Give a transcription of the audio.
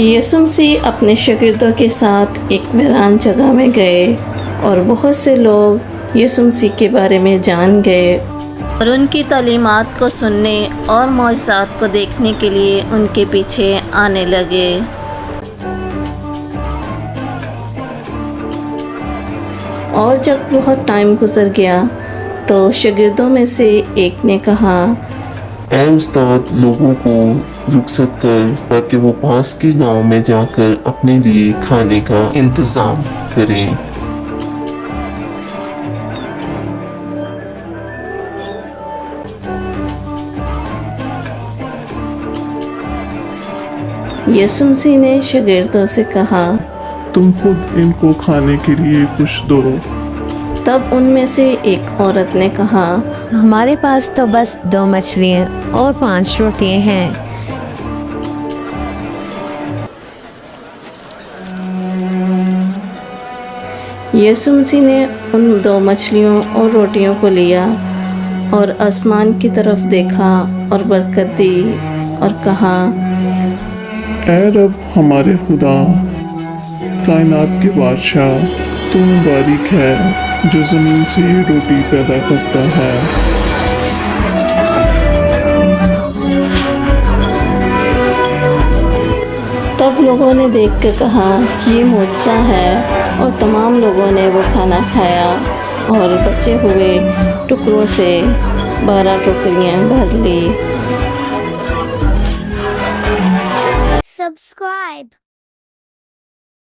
یسوع مسیح اپنے شاگردوں کے ساتھ ایک ویران جگہ میں گئے اور بہت سے لوگ یسوع مسیح کے بارے میں جان گئے اور ان کی تعلیمات کو سننے اور معجزات کو دیکھنے کے لیے ان کے پیچھے آنے لگے۔ اور جب بہت ٹائم گزر گیا تو شاگردوں میں سے ایک نے کہا، اے استاد، لوگوں کو رخصت کر تاکہ وہ پاس کے گاؤں میں جا کر اپنے لیے کھانے کا انتظام کریں۔ یسوع مسیح نے شاگردوں سے کہا، تم خود ان کو کھانے کے لیے کچھ دو۔ تب ان میں سے ایک عورت نے کہا، ہمارے پاس تو بس 2 مچھلیاں اور 5 روٹیاں ہیں۔ یسوع مسیح نے ان 2 مچھلیوں اور روٹیوں کو لیا اور آسمان کی طرف دیکھا اور برکت دی اور کہا، اے رب ہمارے خدا، کائنات کے بادشاہ، تو مبارک ہے جو زمین سے روٹی پیدا کرتا ہے۔ تب لوگوں نے دیکھ کے کہا، یہ معجزہ ہے، اور تمام لوگوں نے وہ کھانا کھایا اور بچے ہوئے ٹکڑوں سے 12 ٹوکریاں بھر لی۔ Subscribe.